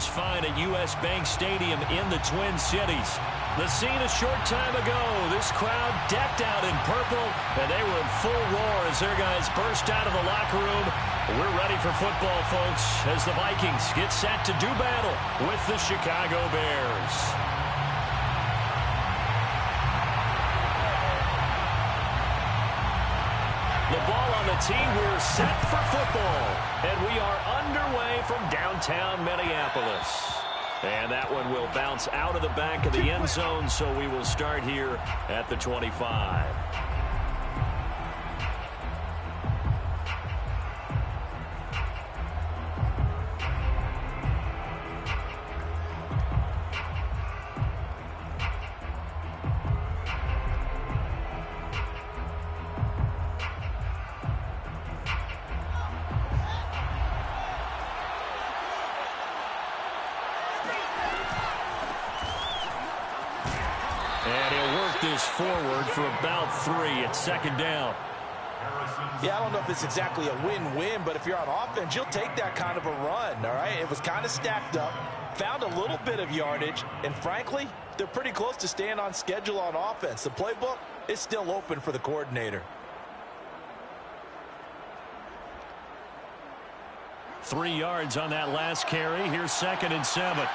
just fine at U.S. Bank Stadium in the Twin Cities. The scene a short time ago. This crowd decked out in purple, and they were in full roar as their guys burst out of the locker room. We're ready for football, folks, as the Vikings get set to do battle with the Chicago Bears. The ball on the tee. We're set for football. And we are underway from downtown Minneapolis. And that one will bounce out of the back of the end zone, so we will start here at the 25. Forward for about 3 at second down. Yeah, I don't know if it's exactly a win-win, but if you're on offense, you'll take that kind of a run, all right? It was kind of stacked up, found a little bit of yardage, and frankly, they're pretty close to staying on schedule on offense. The playbook is still open for the coordinator. 3 yards on that last carry. Here's 2nd and 7.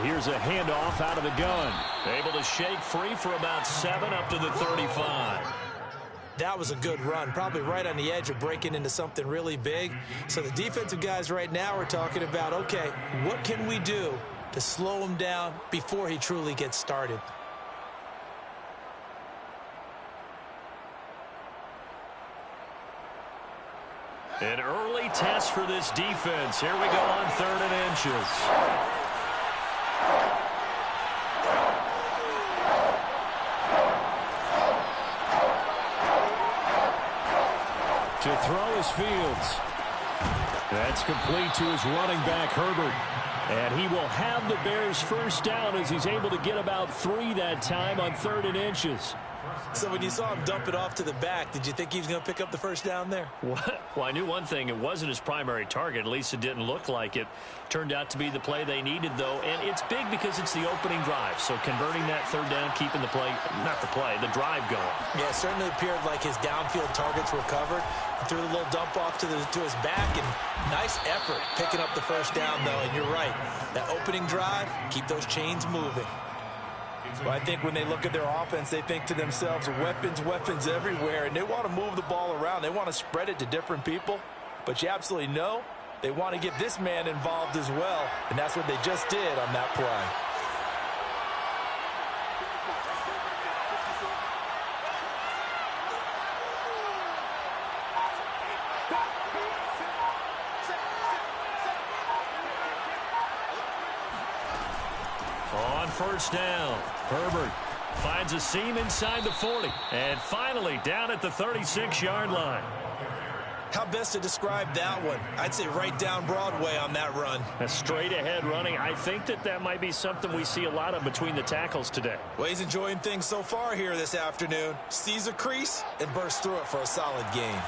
Here's a handoff out of the gun. Able to shake free for about 7 up to the 35. That was a good run, probably right on the edge of breaking into something really big. So the defensive guys right now are talking about, okay, what can we do to slow him down before he truly gets started? An early test for this defense. Here we go on 3rd and inches. To throw is Fields. That's complete to his running back, Herbert. And he will have the Bears first down as he's able to get about 3 that time on 3rd and inches. So when you saw him dump it off to the back, did you think he was going to pick up the first down there? Well, I knew one thing. It wasn't his primary target. At least it didn't look like it. Turned out to be the play they needed, though. And it's big because it's the opening drive. So converting that 3rd down, keeping the play, not the play, the drive going. Yeah, it certainly appeared like his downfield targets were covered. He threw a little dump off to his back, and nice effort picking up the first down, though. And you're right. That opening drive, keep those chains moving. Well, I think when they look at their offense, they think to themselves, weapons everywhere, and they want to move the ball around. They want to spread it to different people, but you absolutely know they want to get this man involved as well, and that's what they just did on that play. On 1st down, Herbert finds a seam inside the 40. And finally down at the 36-yard line. How best to describe that one? I'd say right down Broadway on that run. A straight-ahead running. I think that might be something we see a lot of between the tackles today. Well, he's enjoying things so far here this afternoon. Sees a crease and bursts through it for a solid gain.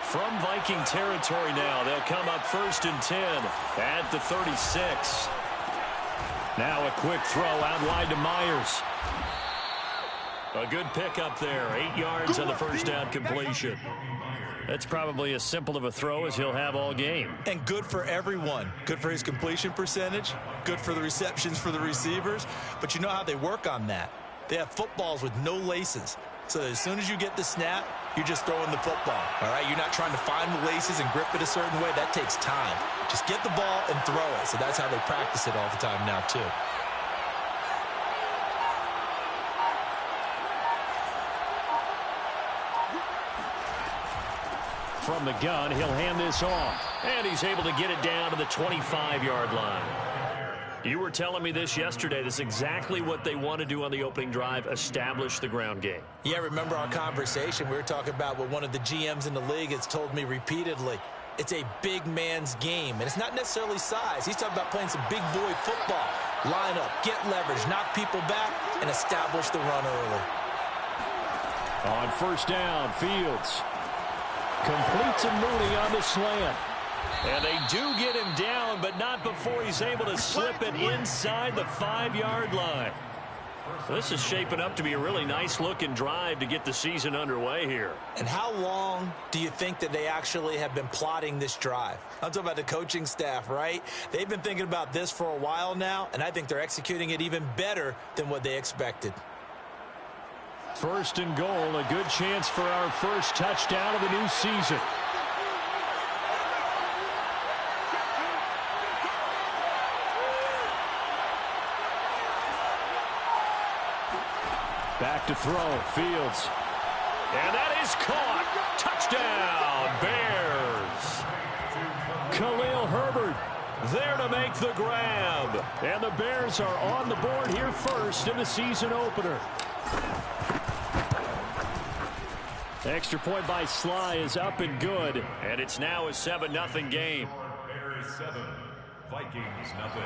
From Viking territory now, they'll come up 1st and 10 at the 36. Now a quick throw out wide to Myers. A good pickup there. 8 yards on the first down completion. That's probably as simple of a throw as he'll have all game. And good for everyone. Good for his completion percentage. Good for the receptions for the receivers. But you know how they work on that. They have footballs with no laces. So as soon as you get the snap, you're just throwing the football. All right, you're not trying to find the laces and grip it a certain way. That takes time. Just get the ball and throw it. So that's how they practice it all the time now, too. From the gun, he'll hand this off. And he's able to get it down to the 25-yard line. You were telling me this yesterday. This is exactly what they want to do on the opening drive, establish the ground game. Yeah, remember our conversation? We were talking about what one of the GMs in the league has told me repeatedly. It's a big man's game, and it's not necessarily size. He's talking about playing some big boy football. Line up, get leverage, knock people back, and establish the run early. On first down, Fields completes a Mooney on the slant. And they do get him down, but not before he's able to slip it inside the 5-yard line. This is shaping up to be a really nice-looking drive to get the season underway here. And how long do you think that they actually have been plotting this drive? I'm talking about the coaching staff, right? They've been thinking about this for a while now, and I think they're executing it even better than what they expected. First and goal, a good chance for our first touchdown of the new season. Back to throw, Fields. And that is caught. Touchdown, Bears. Khalil Herbert there to make the grab. And the Bears are on the board here first in the season opener. Extra point by Sly is up and good. And it's now a 7-0 game. Bears 7, Vikings 0.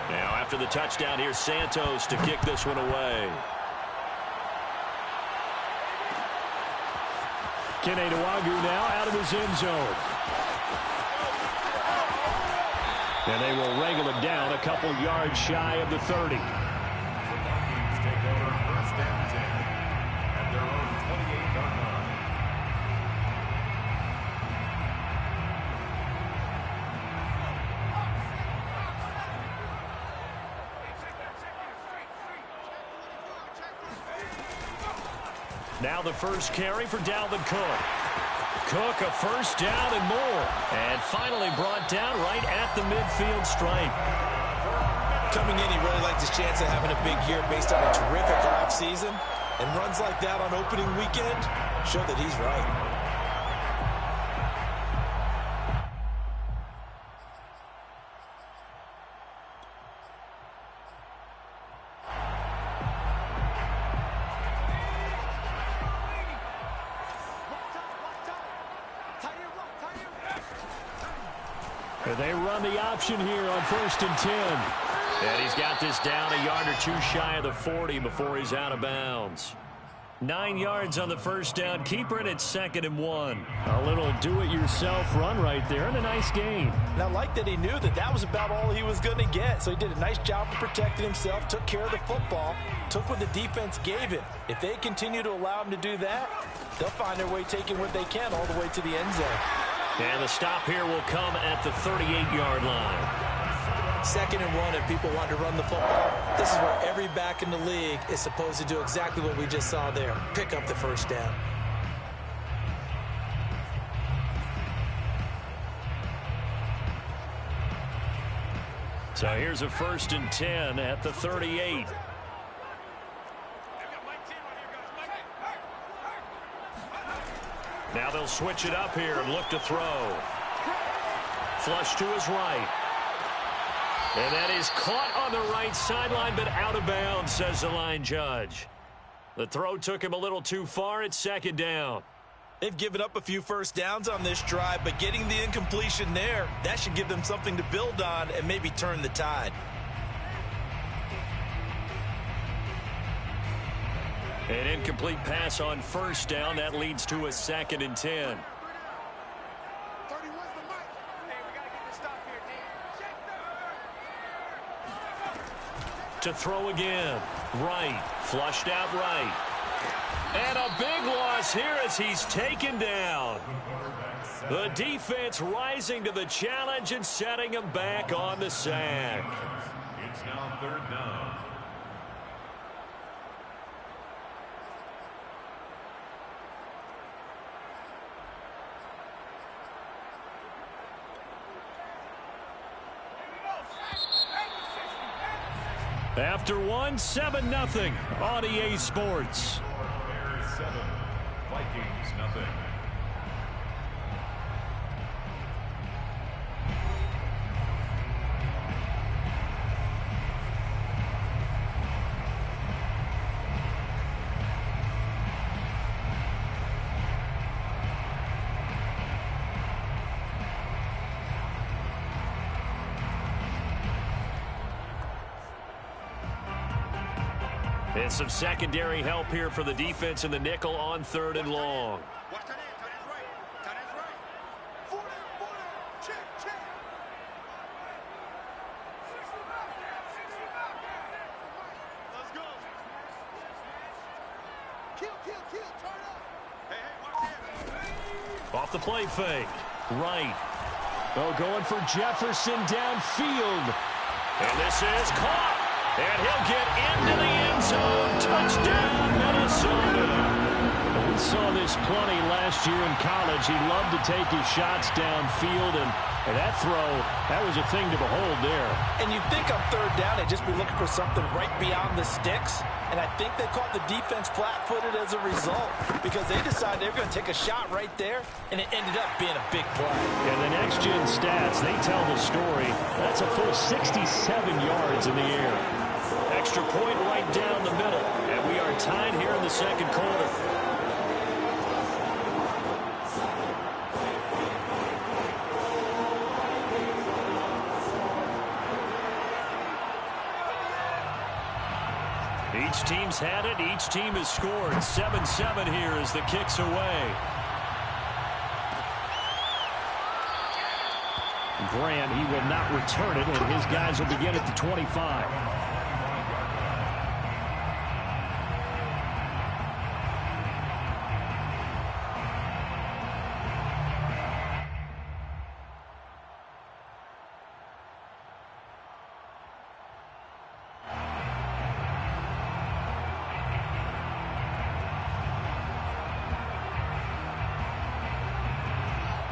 Now after the touchdown, here's Santos to kick this one away. Kene Nwagu now out of his end zone. And they will wrangle him down a couple yards shy of the 30. The Vikings take over first down 10 at their own 28-yard line. Now the first carry for Dalvin Cook. Cook a first down and more. And finally brought down right at the midfield stripe. Coming in, he really liked his chance of having a big year based on a terrific offseason. And runs like that on opening weekend show that he's right. They run the option here on first and 10. And he's got this down a yard or two shy of the 40 before he's out of bounds. 9 yards on the first down. Keeper it at 2nd and 1. A little do-it-yourself run right there and a nice gain. And I like that he knew that that was about all he was going to get. So he did a nice job of protecting himself, took care of the football, took what the defense gave him. If they continue to allow him to do that, they'll find their way taking what they can all the way to the end zone. And the stop here will come at the 38-yard line. 2nd and 1 if people want to run the football. This is where every back in the league is supposed to do exactly what we just saw there. Pick up the first down. So here's a 1st and 10 at the 38. Now they'll switch it up here and look to throw. Flush to his right. And that is caught on the right sideline, but out of bounds, says the line judge. The throw took him a little too far. It's 2nd down. They've given up a few first downs on this drive, but getting the incompletion there, that should give them something to build on and maybe turn the tide. An incomplete pass on first down. That leads to a 2nd and 10. To throw again. Right. Flushed out right. And a big loss here as he's taken down. The defense rising to the challenge and setting him back on the sack. It's now 3rd down. After one, 7-0 on EA Sports. Bears 7, Vikings 0. And some secondary help here for the defense in the nickel on 3rd and long. Off the play fake. Right. Oh, going for Jefferson downfield. And this is caught. And he'll get into the end zone. Touchdown, Minnesota. We saw this plenty last year in college. He loved to take his shots downfield, and that throw, that was a thing to behold there. And you'd think on 3rd down, they'd just be looking for something right beyond the sticks. And I think they caught the defense flat-footed as a result because they decided they were going to take a shot right there, and it ended up being a big play. And the next-gen stats, they tell the story. That's a full 67 yards in the air. Extra point right down the middle, and we are tied here in the 2nd quarter. Each team's had it. Each team has scored. 7-7 here as the kick's away. Grant, he will not return it, and his guys will begin at the 25.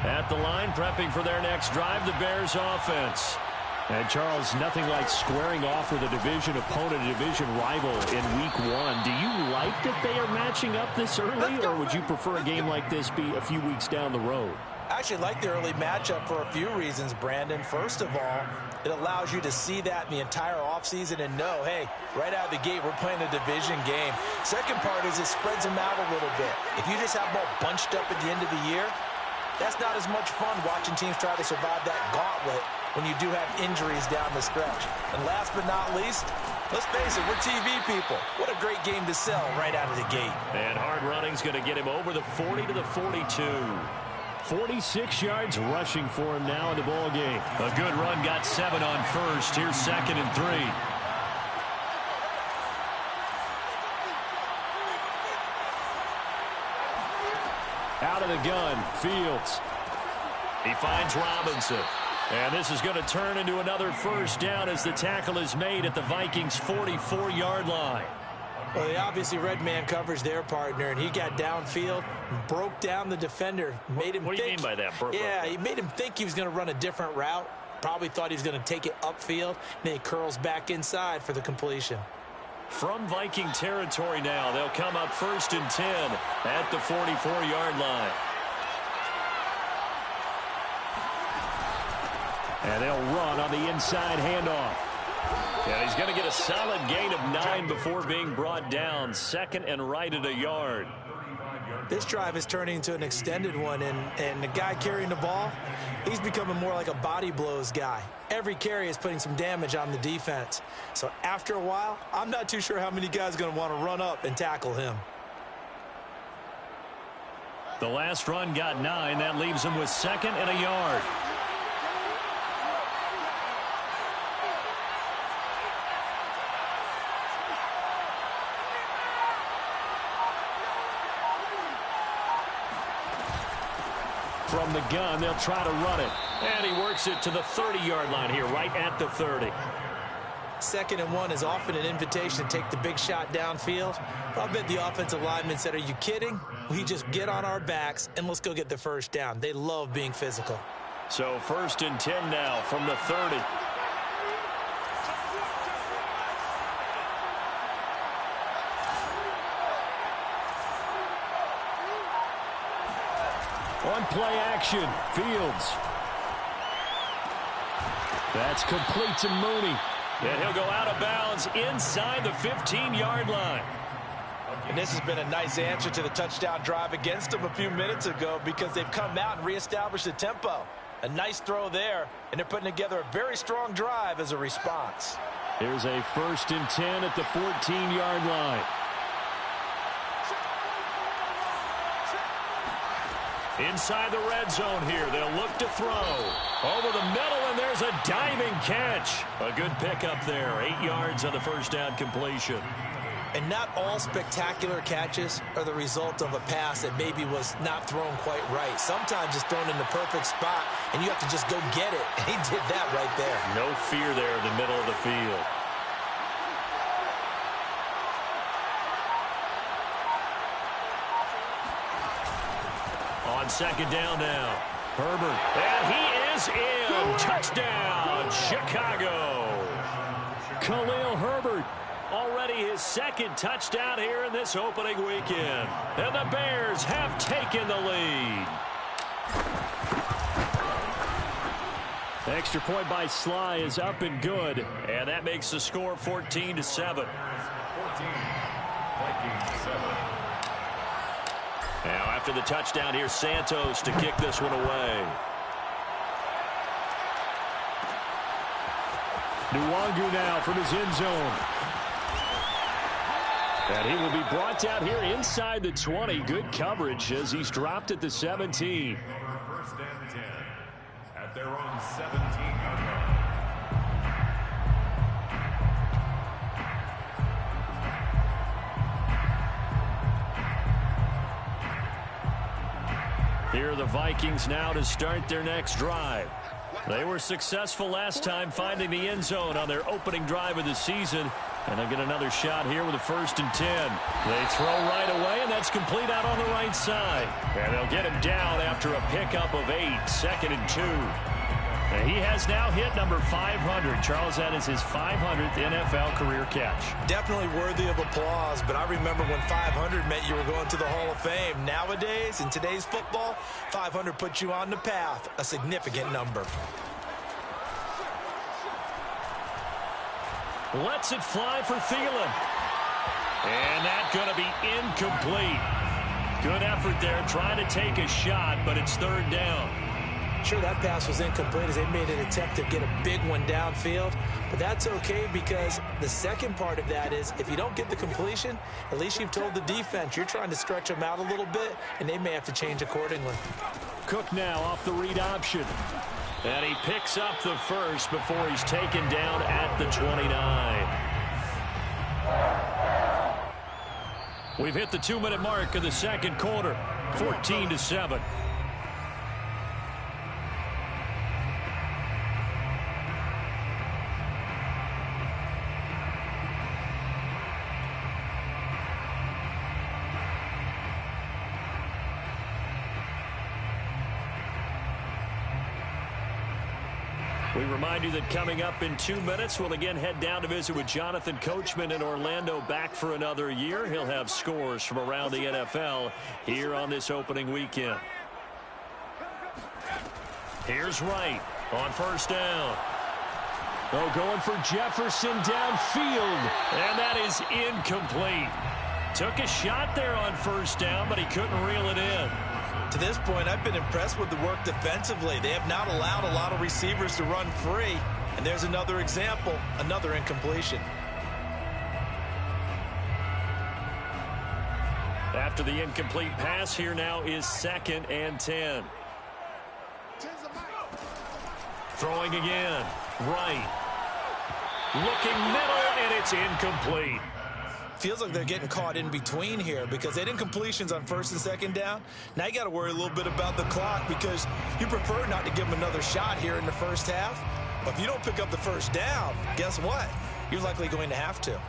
At the line, prepping for their next drive, the Bears offense. And, Charles, nothing like squaring off with a division opponent, a division rival in Week 1. Do you like that they are matching up this early, or would you prefer a game like this be a few weeks down the road? I actually like the early matchup for a few reasons, Brandon. First of all, it allows you to see that in the entire offseason and know, hey, right out of the gate, we're playing a division game. Second part is it spreads them out a little bit. If you just have them all bunched up at the end of the year, that's not as much fun watching teams try to survive that gauntlet when you do have injuries down the stretch. And last but not least, let's face it, we're TV people. What a great game to sell right out of the gate. And hard running's going to get him over the 40 to the 42. 46 yards rushing for him now in the ball game. A good run, got 7 on first. Here's 2nd and 3. Out of the gun, Fields. He finds Robinson. And this is going to turn into another first down as the tackle is made at the Vikings' 44-yard line. Well, they obviously read man coverage their partner, and he got downfield, broke down the defender, made him What do you mean by that? Yeah, he made him think he was going to run a different route. Probably thought he was going to take it upfield. Then he curls back inside for the completion. From Viking territory now, they'll come up 1st and 10 at the 44-yard line. And they'll run on the inside handoff. And he's going to get a solid gain of 9 before being brought down. 2nd and right at a yard. This drive is turning into an extended one, and the guy carrying the ball, he's becoming more like a body blows guy. Every carry is putting some damage on the defense. So after a while, I'm not too sure how many guys are going to want to run up and tackle him. The last run got 9. That leaves him with 2nd and a yard. From the gun, they'll try to run it. And he works it to the 30-yard line here, right at the 30. 2nd and 1 is often an invitation to take the big shot downfield. I bet the offensive lineman said, are you kidding? We just get on our backs and let's go get the first down. They love being physical. So 1st and 10 now from the 30. On play action, Fields. That's complete to Mooney. And he'll go out of bounds inside the 15-yard line. And this has been a nice answer to the touchdown drive against them a few minutes ago because they've come out and reestablished the tempo. A nice throw there, and they're putting together a very strong drive as a response. Here's a 1st and 10 at the 14-yard line. Inside the red zone here. They'll look to throw. Over the middle, and there's a diving catch. A good pickup there. 8 yards on the first down completion. And not all spectacular catches are the result of a pass that maybe was not thrown quite right. Sometimes it's thrown in the perfect spot, and you have to just go get it. And he did that right there. No fear there in the middle of the field. On 2nd down now. Herbert. And he is in. Touchdown, Chicago. Khalil Herbert. Already his 2nd touchdown here in this opening weekend. And the Bears have taken the lead. The extra point by Sly is up and good. And that makes the score 14-7. 14, Vikings 7. Now after the touchdown, here's Santos to kick this one away. Nwangu now from his end zone. And he will be brought down here inside the 20. Good coverage as he's dropped at the 17. 1st and 10 at their own 17-yard line. Here are the Vikings now to start their next drive. They were successful last time finding the end zone on their opening drive of the season. And they'll get another shot here with a 1st and 10. They throw right away, and that's complete out on the right side. And they'll get him down after a pickup of 8, 2nd and 2. And he has now hit number 500. Charles, that is his 500th NFL career catch. Definitely worthy of applause, but I remember when 500 meant you were going to the Hall of Fame. Nowadays, in today's football, 500 puts you on the path, a significant number. Lets it fly for Thielen. And that's going to be incomplete. Good effort there trying to take a shot, but it's 3rd down. Sure, that pass was incomplete as they made an attempt to get a big one downfield, but that's okay because the second part of that is if you don't get the completion, at least you've told the defense you're trying to stretch them out a little bit, and they may have to change accordingly. Cook now off the read option. And he picks up the 1st before he's taken down at the 29. We've hit the 2-minute mark of the 2nd quarter, 14-7. We remind you that coming up in 2 minutes, we'll again head down to visit with Jonathan Coachman in Orlando, back for another year. He'll have scores from around the NFL here on this opening weekend. Here's Wright on 1st down. Oh, going for Jefferson downfield, and that is incomplete. Took a shot there on 1st down, but he couldn't reel it in. To this point, I've been impressed with the work defensively. They have not allowed a lot of receivers to run free. And there's another example, another incompletion. After the incomplete pass, here now is 2nd and 10. Throwing again. Right. Looking middle, and it's incomplete. Feels like they're getting caught in between here because they had incompletions on 1st and 2nd down. Now you got to worry a little bit about the clock because you prefer not to give them another shot here in the 1st half. But if you don't pick up the 1st down, guess what? You're likely going to have to.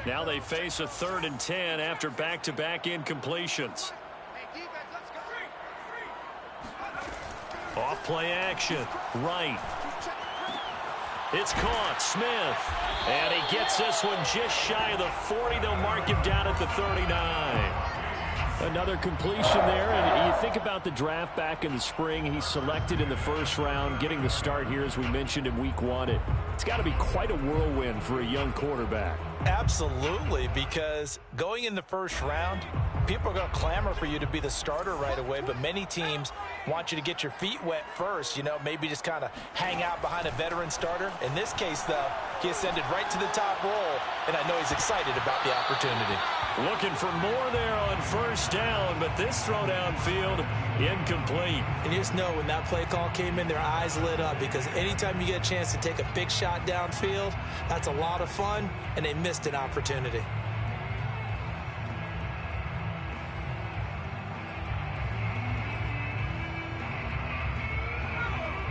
Now they face a 3rd and 10 after back-to-back incompletions. Off play action. Right. It's caught. Smith. And he gets this one just shy of the 40. They'll mark him down at the 39. Another completion there. And you think about the draft back in the spring. He's selected in the 1st round, getting the start here, as we mentioned, in week 1. It's got to be quite a whirlwind for a young quarterback. Absolutely, because going in the 1st round, people are going to clamor for you to be the starter right away, but many teams want you to get your feet wet first, maybe just kind of hang out behind a veteran starter. In this case, though, He ascended right to the top roll, and I know he's excited about the opportunity. Looking for more there on first down, but this throw downfield incomplete. And you just know when that play call came in, their eyes lit up, because anytime you get a chance to take a big shot downfield, that's a lot of fun, and they missed an opportunity.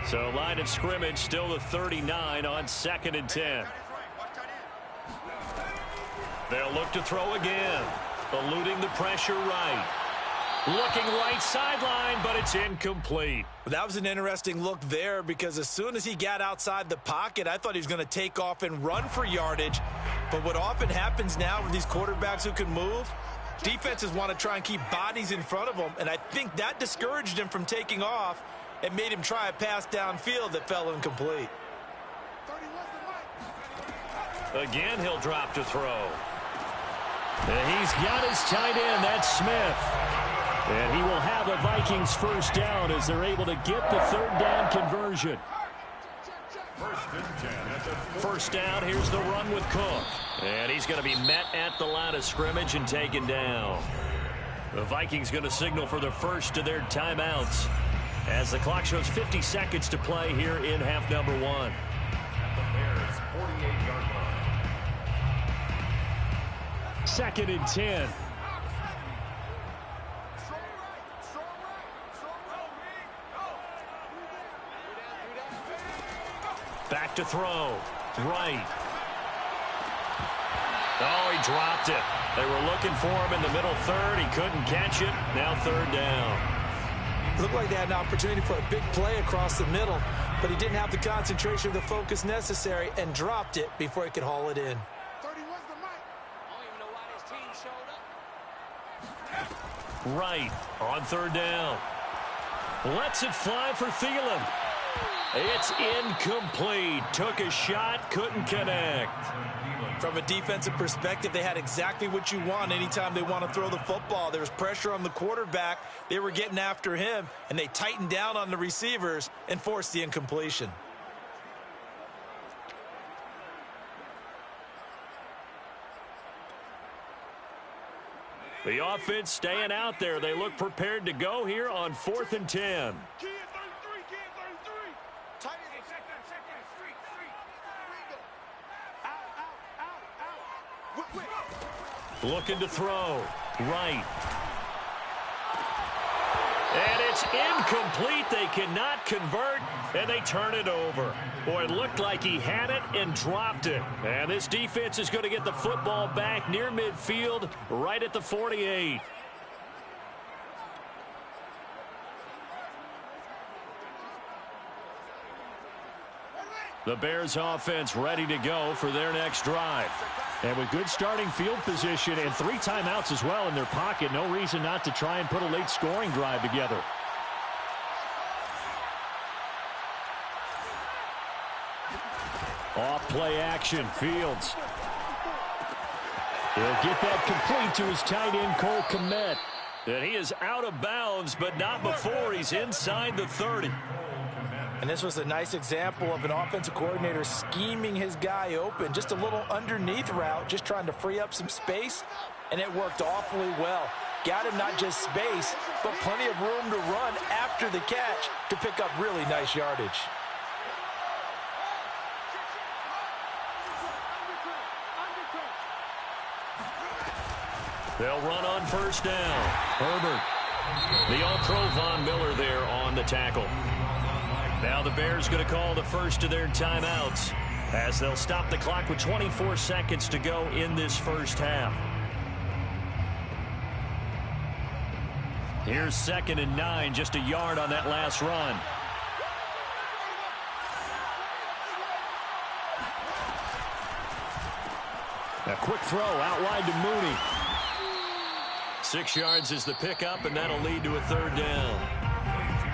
So line of scrimmage still the 39 on 2nd and 10. They'll look to throw again. Eluding the pressure right. Looking right sideline, but it's incomplete. That was an interesting look there, because as soon as he got outside the pocket, I thought he was going to take off and run for yardage. But what often happens now with these quarterbacks who can move, defenses want to try and keep bodies in front of them, and I think that discouraged him from taking off and made him try a pass downfield that fell incomplete. Again, he'll drop to throw. And he's got his tight end, that's Smith. And he will have a Vikings first down as they're able to get the 3rd down conversion. First down, here's the run with Cook. And he's going to be met at the line of scrimmage and taken down. The Vikings going to signal for the first of their timeouts, as the clock shows 50 seconds to play here in half number 1. The Bears' 48-yard line. 2nd and 10. Back to throw. Right. Oh, he dropped it. They were looking for him in the middle third. He couldn't catch it. Now 3rd down. Looked like they had an opportunity for a big play across the middle, but he didn't have the concentration or the focus necessary and dropped it before he could haul it in. Right on 3rd down. Lets it fly for Thielen. It's incomplete. Took a shot, couldn't connect. From a defensive perspective, they had exactly what you want anytime they want to throw the football. There was pressure on the quarterback. They were getting after him, and they tightened down on the receivers and forced the incompletion. The offense staying out there. They look prepared to go here on 4th and 10. Looking to throw. Right. And it's incomplete. They cannot convert, and they turn it over. Boy, it looked like he had it and dropped it. And this defense is going to get the football back near midfield, right at the 48. The Bears offense ready to go for their next drive. And with good starting field position and 3 timeouts as well in their pocket, no reason not to try and put a late scoring drive together. Off play action, Fields. He'll get that complete to his tight end, Cole Kmet. And he is out of bounds, but not before he's inside the 30. And this was a nice example of an offensive coordinator scheming his guy open. Just a little underneath route, just trying to free up some space, and it worked awfully well. Got him not just space, but plenty of room to run after the catch to pick up really nice yardage. They'll run on first down. Herbert. The all-pro Von Miller there on the tackle. Now the Bears going to call the first of their timeouts, as they'll stop the clock with 24 seconds to go in this first half. Here's 2nd and 9, just a yard on that last run. A quick throw out wide to Mooney. 6 yards is the pickup, and that'll lead to a 3rd down.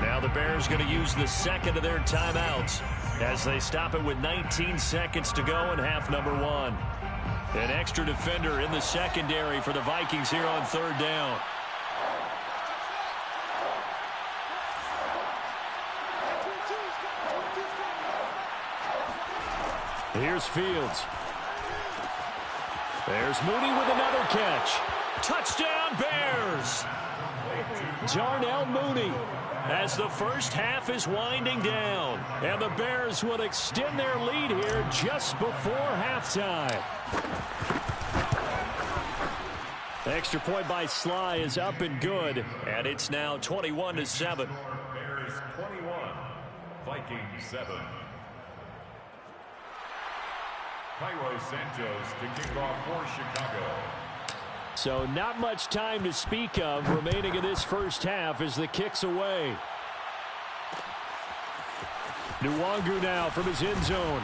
Now the Bears going to use the second of their timeouts as they stop it with 19 seconds to go in half number 1. An extra defender in the secondary for the Vikings here on 3rd down. Here's Fields. There's Mooney with another catch. Touchdown, Bears! Darnell Mooney, as the first half is winding down. And the Bears will extend their lead here just before halftime. Extra point by Sly is up and good, and it's now 21-7. Bears 21, Vikings 7. Cairo Santos to kick off for Chicago. So not much time to speak of remaining in this first half as the kick's away. Nwangu now from his end zone.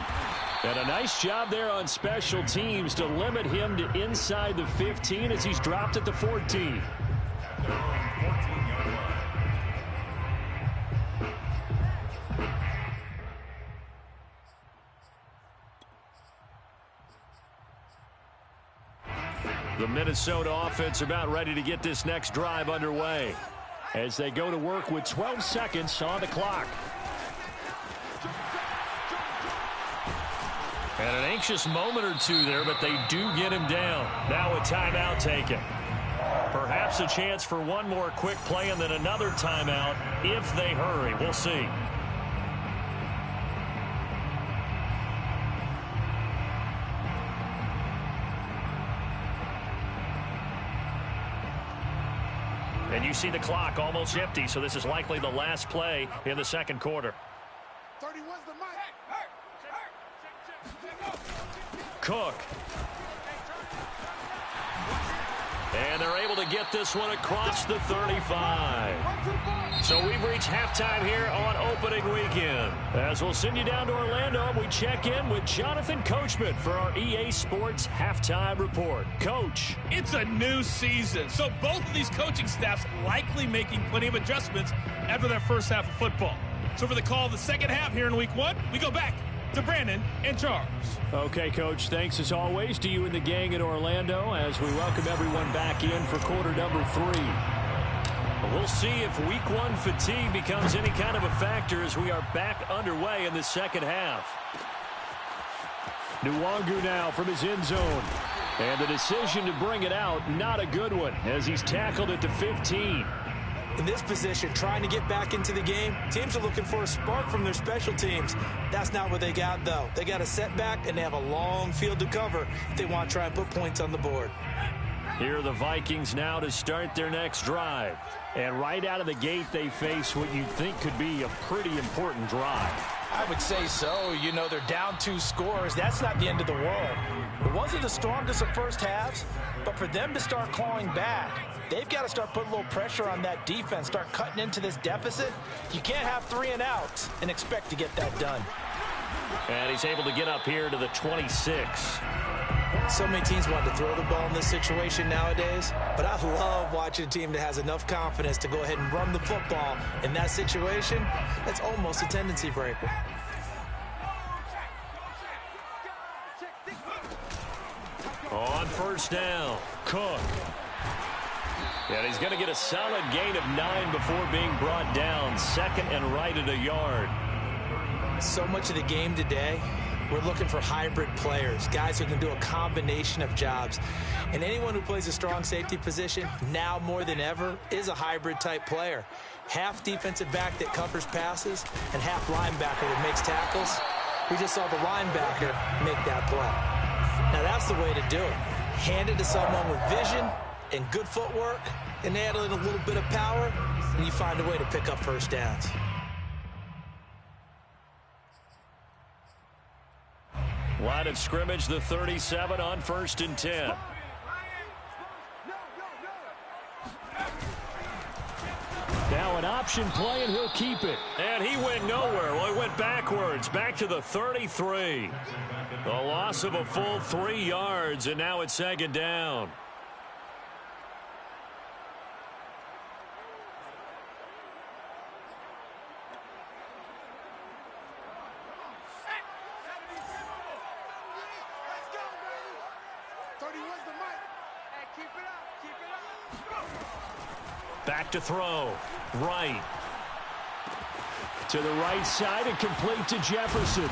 And a nice job there on special teams to limit him to inside the 15 as he's dropped at the 14. At their own 14-yard line. The Minnesota offense about ready to get this next drive underway as they go to work with 12 seconds on the clock. And an anxious moment or two there, but they do get him down. Now a timeout taken. Perhaps a chance for one more quick play and then another timeout if they hurry. We'll see. And you see the clock almost empty, so this is likely the last play in the second quarter. Cook. And they're able to get this one across the 35. So we've reached halftime here on opening weekend. As we'll send you down to Orlando, we check in with Jonathan Coachman for our EA Sports Halftime Report. Coach. It's a new season, so both of these coaching staffs likely making plenty of adjustments after their first half of football. So for the call of the second half here in week one, we go back to Brandon and Charles. Okay, Coach, thanks as always to you and the gang in Orlando as we welcome everyone back in for quarter number 3. We'll see if week one fatigue becomes any kind of a factor as we are back underway in the second half. Nwangu now from his end zone. And the decision to bring it out, not a good one as he's tackled at the 15. In this position, trying to get back into the game, teams are looking for a spark from their special teams. That's not what they got, though. They got a setback, and they have a long field to cover if they want to try and put points on the board. Here are the Vikings now to start their next drive. And right out of the gate, they face what you'd think could be a pretty important drive. I would say so. You know, they're down 2 scores. That's not the end of the world. It wasn't the strongest of first halves, but for them to start clawing back, they've got to start putting a little pressure on that defense, start cutting into this deficit. You can't have 3 and outs and expect to get that done. And he's able to get up here to the 26. So many teams want to throw the ball in this situation nowadays, but I love watching a team that has enough confidence to go ahead and run the football in that situation. That's almost a tendency breaker. On first down, Cook. And he's going to get a solid gain of 9 before being brought down. Second and right at a yard. So much of the game today, we're looking for hybrid players, guys who can do a combination of jobs. And anyone who plays a strong safety position, now more than ever, is a hybrid type player. Half defensive back that covers passes and half linebacker that makes tackles. We just saw the linebacker make that play. Now that's the way to do it. Hand it to someone with vision and good footwork, and add in a little bit of power, and you find a way to pick up first downs. Line of scrimmage, the 37 on 1st and 10. Now an option play, and he'll keep it. And he went nowhere. Well, he went backwards, back to the 33. The loss of a full 3 yards, and now it's second down. Back to throw. Right. To the right side and complete to Jefferson.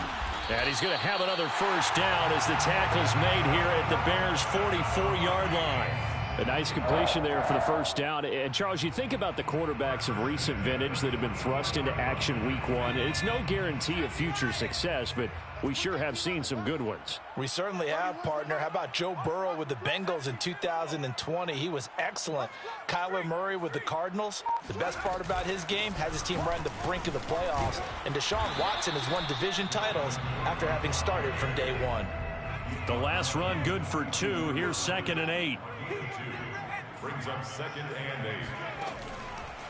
And he's going to have another first down as the tackle's made here at the Bears' 44-yard line. A nice completion there for the first down. And, Charles, you think about the quarterbacks of recent vintage that have been thrust into action week one. It's no guarantee of future success, but we sure have seen some good ones. We certainly have, partner. How about Joe Burrow with the Bengals in 2020? He was excellent. Kyler Murray with the Cardinals. The best part about his game has his team right on the brink of the playoffs. And Deshaun Watson has won division titles after having started from day one. The last run good for 2. Here's 2nd and 8. Brings up 2nd and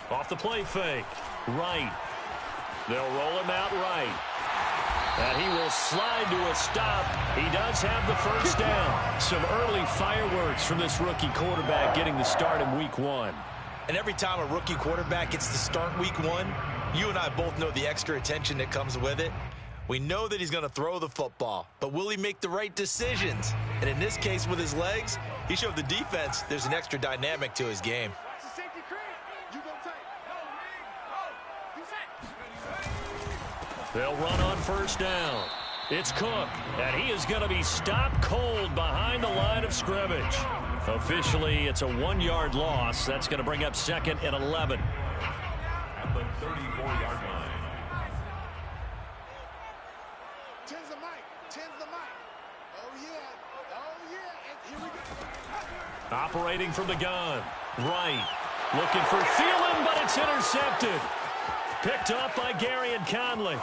8. Off the play fake. Right. They'll roll him out right. And he will slide to a stop. He does have the first down. Some early fireworks from this rookie quarterback getting the start in week one. And every time a rookie quarterback gets to start week one, you and I both know the extra attention that comes with it. We know that he's going to throw the football, but will he make the right decisions? And in this case with his legs, he showed the defense there's an extra dynamic to his game. They'll run on first down. It's Cook, and he is going to be stopped cold behind the line of scrimmage. Officially, it's a 1-yard loss. That's going to bring up 2nd and 11. At the 34-yard line. Tens the mic. Oh, yeah. And here we go. Operating from the gun. Right. Looking for Thielen, but it's intercepted. Picked up by Gary and Conley.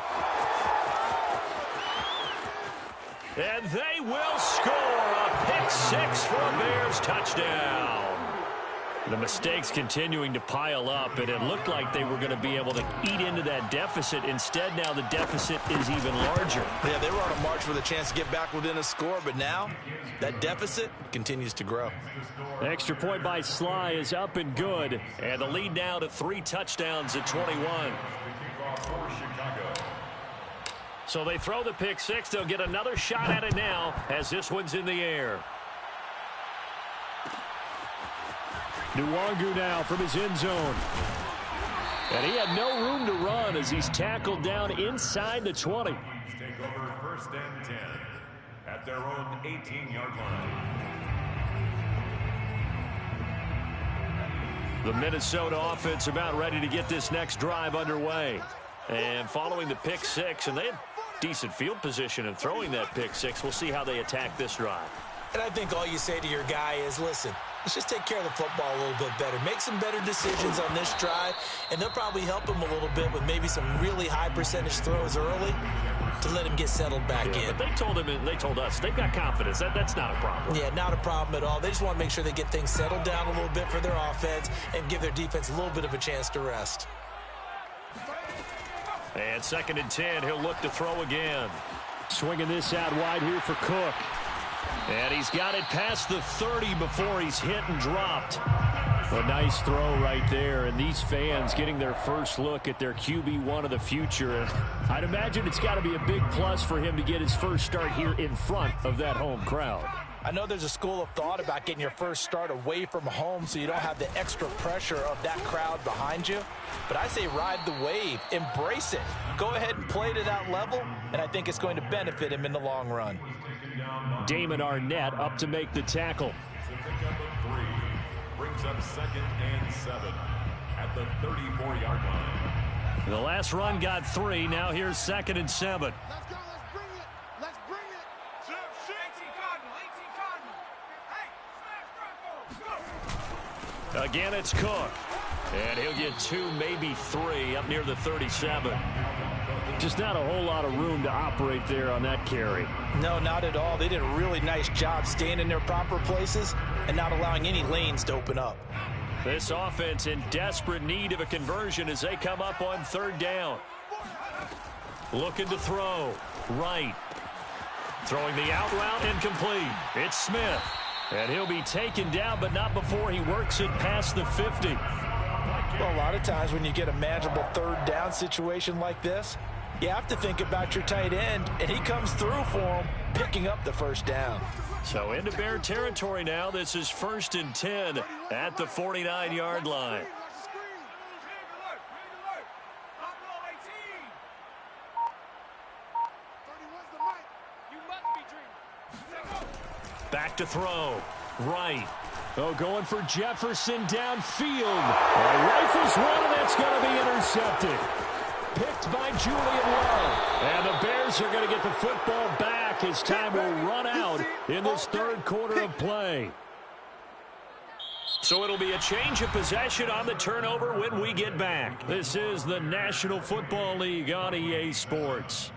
And they will score a pick 6 for a Bears touchdown. The mistakes continuing to pile up, and it looked like they were going to be able to eat into that deficit. Instead, now the deficit is even larger. Yeah, they were on a march with a chance to get back within a score, but now that deficit continues to grow. The extra point by Sly is up and good, and the lead now to 3 touchdowns at 21. So they throw the pick 6. They'll get another shot at it now as this one's in the air. Nwangu now from his end zone. And he had no room to run as he's tackled down inside the 20. Take over 1st and 10 at their own 18-yard line. The Minnesota offense about ready to get this next drive underway. And following the pick 6, and they had decent field position in throwing that pick 6. We'll see how they attack this drive. And I think all you say to your guy is, listen, let's just take care of the football a little bit better. Make some better decisions on this drive, and they'll probably help him a little bit with maybe some really high percentage throws early to let him get settled back in. But they told him, and they told us, they've got confidence. That's not a problem. Yeah, not a problem at all. They just want to make sure they get things settled down a little bit for their offense and give their defense a little bit of a chance to rest. And 2nd and 10, he'll look to throw again. Swinging this out wide here for Cook. And he's got it past the 30 before he's hit and dropped. A nice throw right there, and these fans getting their first look at their QB1 of the future. I'd imagine it's got to be a big plus for him to get his first start here in front of that home crowd. I know there's a school of thought about getting your first start away from home so you don't have the extra pressure of that crowd behind you. But I say ride the wave. Embrace it. Go ahead and play to that level, and I think it's going to benefit him in the long run. Damon Arnett up to make the tackle. So pick up a 3. Brings up 2nd and 7 at the 34-yard line. The last run got 3. Now here's 2nd and 7. Let's go. Let's bring it. 18 Cardinal. Hey, Again, it's Cook. And he'll get 2, maybe 3 up near the 37. Just not a whole lot of room to operate there on that carry. No, not at all. They did a really nice job staying in their proper places and not allowing any lanes to open up. This offense in desperate need of a conversion as they come up on 3rd down. Looking to throw. Right. Throwing the out route incomplete. It's Smith. And he'll be taken down, but not before he works it past the 50. Well, a lot of times when you get a manageable 3rd down situation like this, you have to think about your tight end, and he comes through for him, picking up the first down. So into Bear territory now. This is 1st and 10 at the 49-yard line. Back to throw. Right. Oh, going for Jefferson downfield. Rifles one, and that's going to be intercepted. Picked by Julian Love. And the Bears are going to get the football back as time will run out in this third quarter of play. So it'll be a change of possession on the turnover when we get back. This is the National Football League on EA Sports.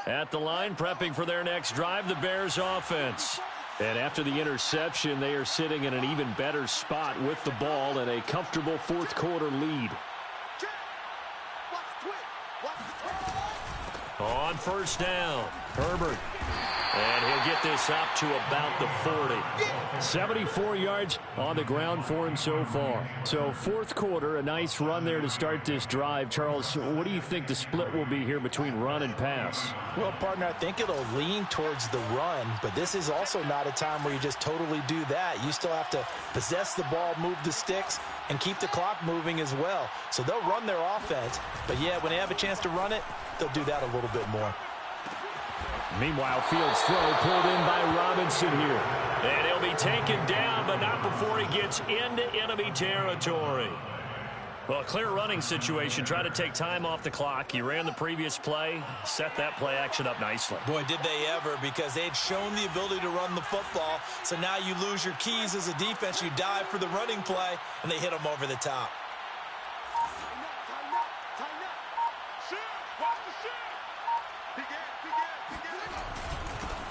At the line, prepping for their next drive, the Bears offense. And after the interception, they are sitting in an even better spot with the ball and a comfortable fourth quarter lead. On first down, Herbert. And he'll get this up to about the 40. 74 yards on the ground for him so far. So fourth quarter, a nice run there to start this drive. Charles, what do you think the split will be here between run and pass? Well, partner, I think it'll lean towards the run, but this is also not a time where you just totally do that. You still have to possess the ball, move the sticks, and keep the clock moving as well. So they'll run their offense, but yeah, when they have a chance to run it, they'll do that a little bit more. Meanwhile, Fields' throw pulled in by Robinson here. And he'll be taken down, but not before he gets into enemy territory. Well, a clear running situation. Try to take time off the clock. He ran the previous play, set that play action up nicely. Boy, did they ever, because they had shown the ability to run the football. So now you lose your keys as a defense. You dive for the running play, and they hit them over the top.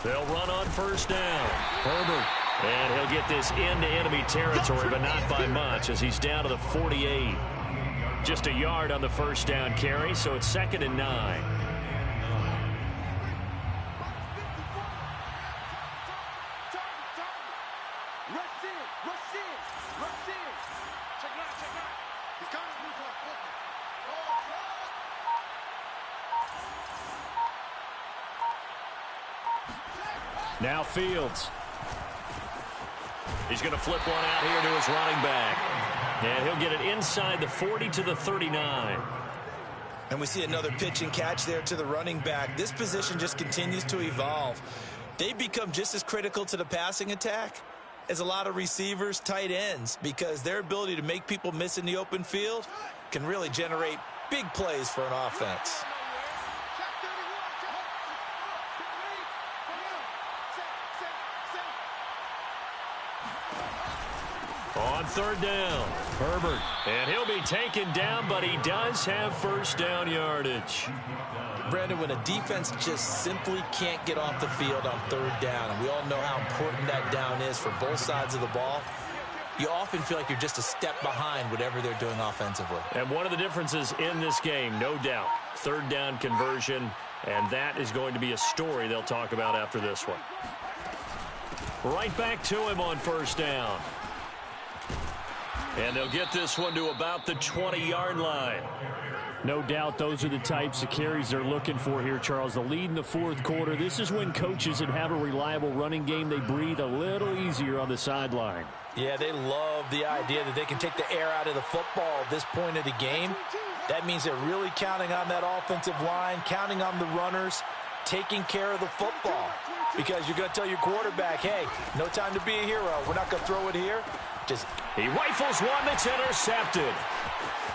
They'll run on first down. Herbert. And he'll get this into enemy territory, but not by much as he's down to the 48. Just a yard on the first down carry, so it's 2nd and 9. Now Fields. He's going to flip one out here to his running back. And he'll get it inside the 40 to the 39. And we see another pitch and catch there to the running back. This position just continues to evolve. They become just as critical to the passing attack as a lot of receivers, tight ends, because their ability to make people miss in the open field can really generate big plays for an offense. On third down, Herbert. And he'll be taken down, but he does have first down yardage. Brandon, when a defense just simply can't get off the field on third down, and we all know how important that down is for both sides of the ball, you often feel like you're just a step behind whatever they're doing offensively. And one of the differences in this game, no doubt, third down conversion, and that is going to be a story they'll talk about after this one. Right back to him on first down. And they'll get this one to about the 20-yard line. No doubt those are the types of carries they're looking for here, Charles. The lead in the fourth quarter. This is when coaches that have a reliable running game, they breathe a little easier on the sideline. Yeah, they love the idea that they can take the air out of the football at this point of the game. That means they're really counting on that offensive line, counting on the runners, taking care of the football. Because you're going to tell your quarterback, hey, no time to be a hero. We're not going to throw it here. He rifles one that's intercepted.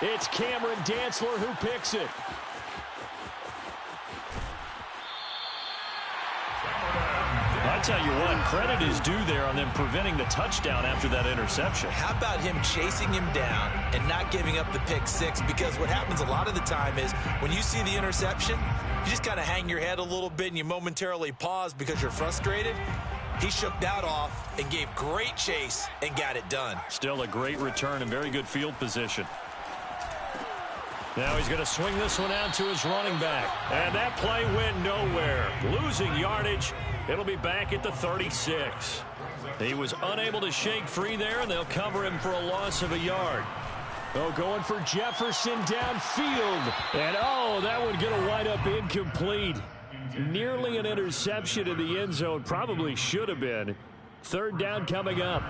It's Cameron Dantzler who picks it. I tell you what, credit is due there on them preventing the touchdown after that interception. How about him chasing him down and not giving up the pick six? Because what happens a lot of the time is when you see the interception, you just kind of hang your head a little bit and you momentarily pause because you're frustrated. He shook that off and gave great chase and got it done. Still a great return and very good field position. Now he's going to swing this one out to his running back. And that play went nowhere. Losing yardage It'll be back at the 36. He was unable to shake free there, and they'll cover him for a loss of a yard. Oh, going for Jefferson downfield. And, oh, that would get a wind up incomplete. Nearly an interception in the end zone. Probably should have been. Third down coming up.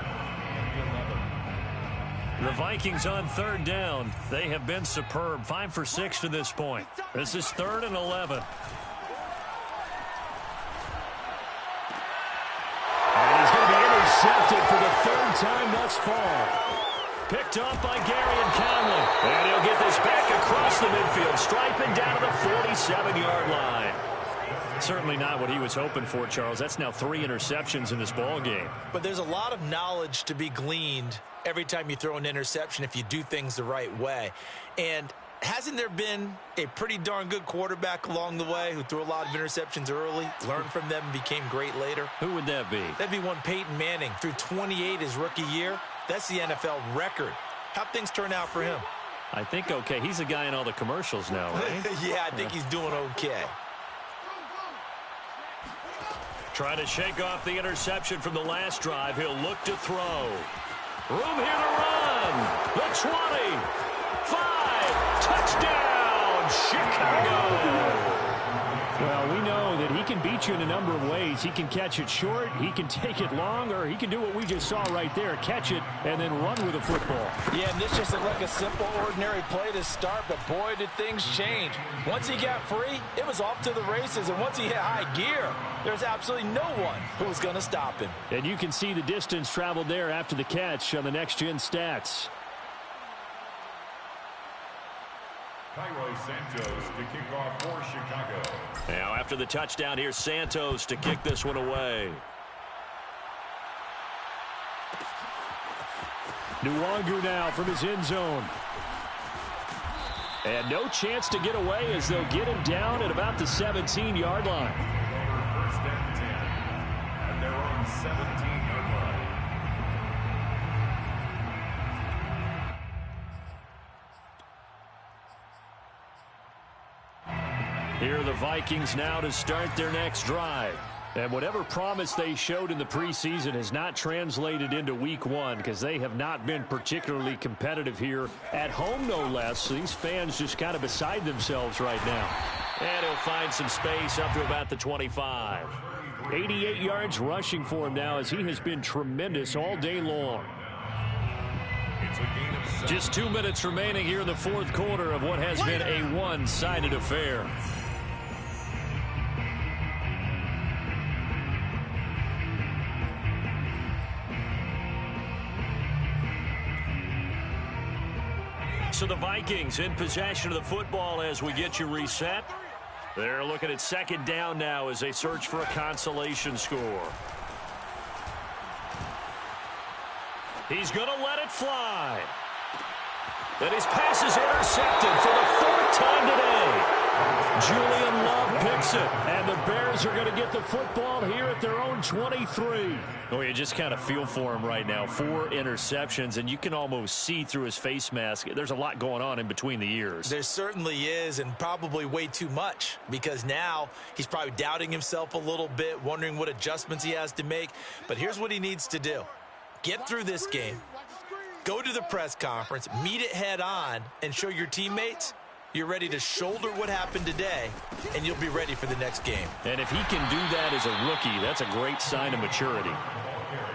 The Vikings on third down. They have been superb. 5 for 6 to this point. This is 3rd and 11. And he's going to be intercepted for the 3rd time thus far. Picked off by Gary and Conley. And he'll get this back across the midfield, striping down to the 47-yard line. Certainly not what he was hoping for, Charles. That's now 3 interceptions in this ball game. But there's a lot of knowledge to be gleaned every time you throw an interception if you do things the right way. And hasn't there been a pretty darn good quarterback along the way who threw a lot of interceptions early, learned from them, and became great later? Who would that be? That'd be one Peyton Manning. Threw 28 his rookie year. That's the NFL record. How'd things turn out for him? I think okay. He's a guy in all the commercials now, right? Yeah, I think he's doing okay. Trying to shake off the interception from the last drive. He'll look to throw. Room here to run. The 20. 5. Touchdown, Chicago. Well, we know that he can beat you in a number of ways. He can catch it short, he can take it long, or he can do what we just saw right there, catch it and then run with the football. Yeah, and this just looked like a simple, ordinary play to start, but boy, did things change. Once he got free, it was off to the races, and once he hit high gear, there's absolutely no one who was going to stop him. And you can see the distance traveled there after the catch on the next-gen stats. Cairo Santos to kick off for Chicago. Now after the touchdown, here's Santos to kick this one away. Nwangu now from his end zone. And no chance to get away as they'll get him down at about the 17-yard line. First and 10 at their own 17-yard line. Here are the Vikings now to start their next drive. And whatever promise they showed in the preseason has not translated into week 1 because they have not been particularly competitive here at home, no less. So these fans just kind of beside themselves right now. And he'll find some space up to about the 25. 88 yards rushing for him now as he has been tremendous all day long. It's a gain of 7. Just 2 minutes remaining here in the 4th quarter of what has been a one-sided affair. So the Vikings in possession of the football as we get you reset. They're looking at 2nd down now as they search for a consolation score. He's going to let it fly. And his pass is intercepted for the 4th time today. Julian Love picks it, and the Bears are going to get the football here at their own 23. Oh, you just kind of feel for him right now. 4 interceptions, and you can almost see through his face mask. There's a lot going on in between the ears. There certainly is, and probably way too much, because now he's probably doubting himself a little bit, wondering what adjustments he has to make. But here's what he needs to do. Get through this game, go to the press conference, meet it head on, and show your teammates you're ready to shoulder what happened today, and you'll be ready for the next game. And if he can do that as a rookie, that's a great sign of maturity.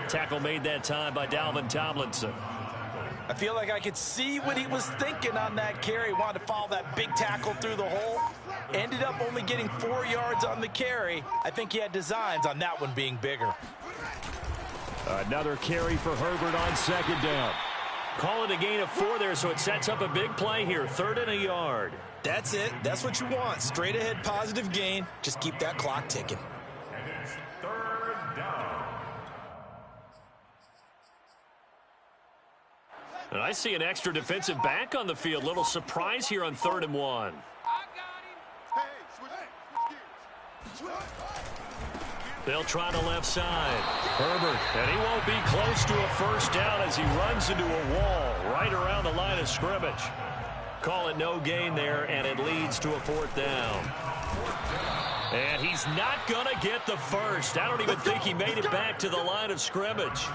Tackle made that time by Dalvin Tomlinson. I feel like I could see what he was thinking on that carry. Wanted to follow that big tackle through the hole. Ended up only getting 4 yards on the carry. I think he had designs on that one being bigger. Another carry for Herbert on 2nd down. Call it a gain of 4 there, so it sets up a big play here. 3rd and a yard. That's it. That's what you want. Straight ahead positive gain. Just keep that clock ticking. And it's 3rd down. And I see an extra defensive back on the field. Little surprise here on 3rd and 1. They'll try the left side. Herbert, and he won't be close to a 1st down as he runs into a wall right around the line of scrimmage. Call it no gain there, and it leads to a 4th down. And he's not going to get the first. I don't even think he made it back to the line of scrimmage.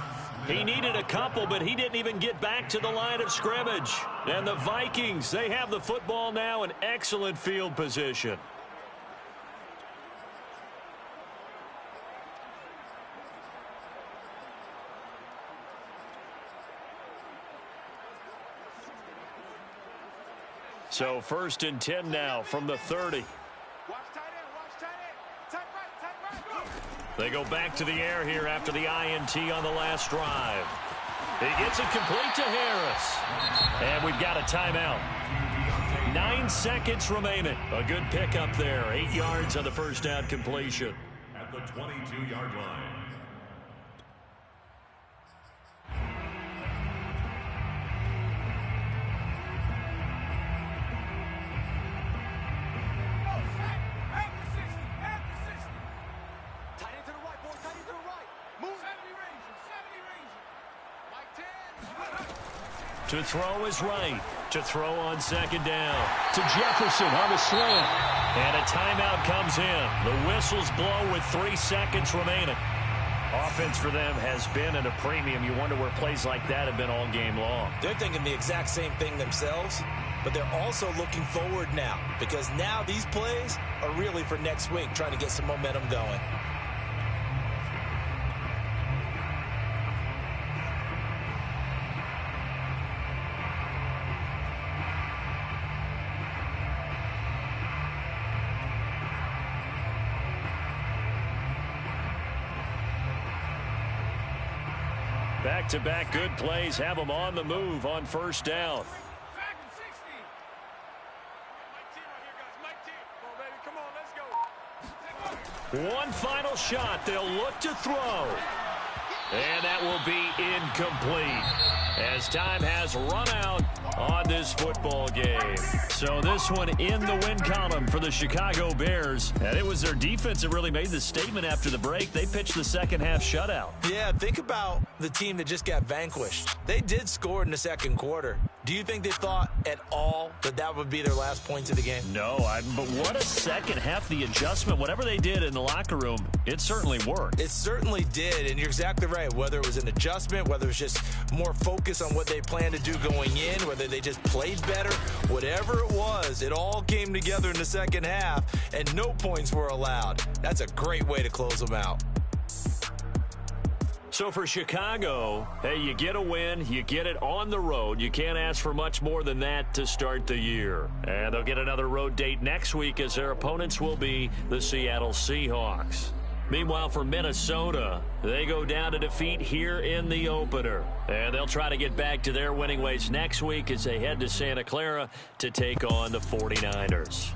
He needed a couple, but he didn't even get back to the line of scrimmage. And the Vikings, they have the football now in excellent field position. So 1st and 10 now from the 30. They go back to the air here after the INT on the last drive. He gets it complete to Harris. And we've got a timeout. 9 seconds remaining. A good pickup there. 8 yards on the first down completion. At the 22-yard line. To throw is right. To throw on 2nd down. To Jefferson on the slant. And a timeout comes in. The whistles blow with 3 seconds remaining. Offense for them has been at a premium. You wonder where plays like that have been all game long. They're thinking the exact same thing themselves, but they're also looking forward now because now these plays are really for next week, trying to get some momentum going. Back-to-back good plays have them on the move on 1st down. One final shot. They'll look to throw. And that will be incomplete as time has run out on this football game. So this one in the win column for the Chicago Bears. And it was their defense that really made the statement after the break. They pitched the second-half shutout. Yeah, think about the team that just got vanquished. They did score in the 2nd quarter. Do you think they thought at all that that would be their last points of the game? No, but what a second half. The adjustment, whatever they did in the locker room, it certainly worked. It certainly did, and you're exactly right. Whether it was an adjustment, whether it was just more focus on what they planned to do going in, whether they just played better, whatever it was, it all came together in the 2nd half, and no points were allowed. That's a great way to close them out. So for Chicago, hey, you get a win, you get it on the road. You can't ask for much more than that to start the year. And they'll get another road date next week as their opponents will be the Seattle Seahawks. Meanwhile, for Minnesota, they go down to defeat here in the opener. And they'll try to get back to their winning ways next week as they head to Santa Clara to take on the 49ers.